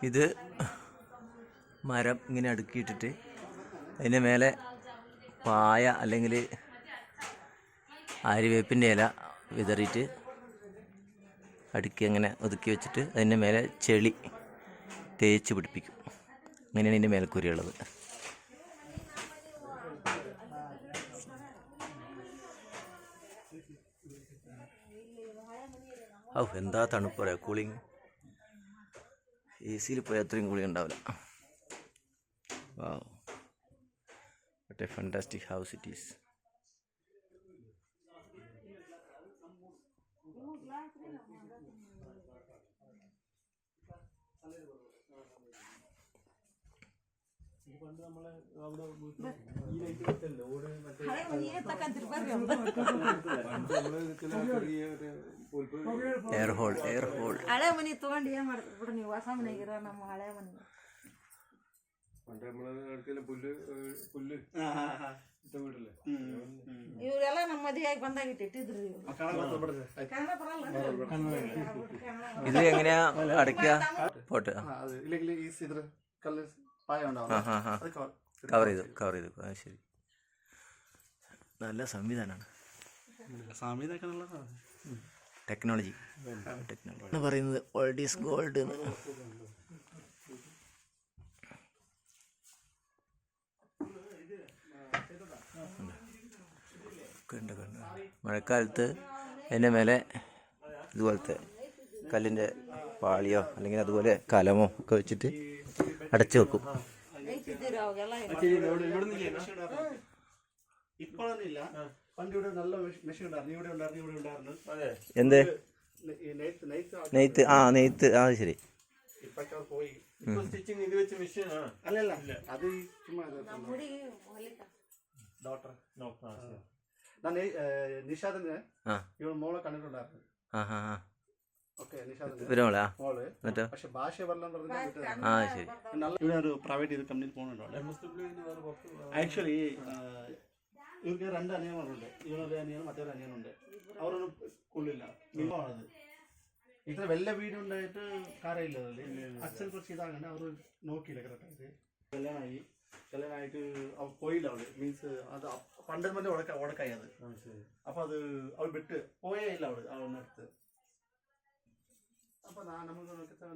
ഇത് മരം ഇങ്ങനെ അടുക്കിയിട്ടിട്ട് അതിൻ്റെ മേലെ പായ അല്ലെങ്കിൽ ആര്യവേപ്പിൻ്റെ ഇല വിതറിയിട്ട് അടുക്കി അങ്ങനെ ഒതുക്കി വെച്ചിട്ട് അതിൻ്റെ മേലെ ചെളി തേച്ച് പിടിപ്പിക്കും. അങ്ങനെയാണ് ഇതിൻ്റെ മേൽക്കൂരയുള്ളത്. എന്താ തണുപ്പ് പറയാം, കൂളിങ്. AC പോയാൽ അത്രയും കൂളിങ് ഉണ്ടാവില്ല. Wow, what a fantastic house it is. Air hole ಹಳೆ ಮನೆ ತಗೊಂಡು ಏನ್ ಮಾಡ್ತೀವಿ ಬಿಡು ನೀವು, ಹೊಸ ಮನೆಗಿರೋ ನಮ್ಮ ಹಳೆ ಮನೆ. ಇವರೆಲ್ಲ ನಮ್ಮ ಮದುವೆಯಾಗಿ ಬಂದಾಗ ಇಟ್ಟಿದ್ರು. ഇത് എങ്ങനെയാ അടയ്ക്കുക? പോട്ട് കവർ ചെയ്തു. ശരി, നല്ല സംവിധാനമാണ്. ടെക്നോളജി എന്ന് പറയുന്നത് ഓൾഡ് ഈസ് ഗോൾഡ് എന്ന്. മഴക്കാലത്ത് അതിൻ്റെ മേലെ ഇതുപോലത്തെ കല്ലിൻ്റെ പാളിയോ അല്ലെങ്കിൽ അതുപോലെ കലമോ ഒക്കെ വെച്ചിട്ട് അടച്ചു വെക്കും. എന്ത് നെയ്ത്ത്? നെയ്ത്ത്. ശരി. പ്രൈവറ്റ് കമ്പനിയിൽ പോകുന്നുണ്ടോ? ആക്ച്വലി ഇവർക്ക് 2 അനിയന്മാരുണ്ട്. ഇവനൊരു അനിയനും മറ്റൊരു അനിയനുണ്ട്. അവരൊന്നും കൊള്ളില്ല. മിനിമമാണത്. ഇത്ര വലിയ വീടുണ്ടായിട്ട് കാര്യമില്ലതല്ലേ. അച്ഛൻ കുറച്ച് ഇതാകണ്ട, അവർ നോക്കിയില്ല കറക്റ്റായിട്ട്. കല്യാണമായിട്ട് അവ പോയില്ല. അവള് മീൻസ് അത് പണ്ടേ മറ്റേ ഉടക്കായി അത്. അപ്പൊ അത് അവൾ വിട്ട് പോയേ ഇല്ല അവളുടെ അടുത്ത്. അപ്പൊ നമുക്ക്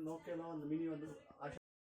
നോക്കിയാലോ മിനി വന്ന് ആശ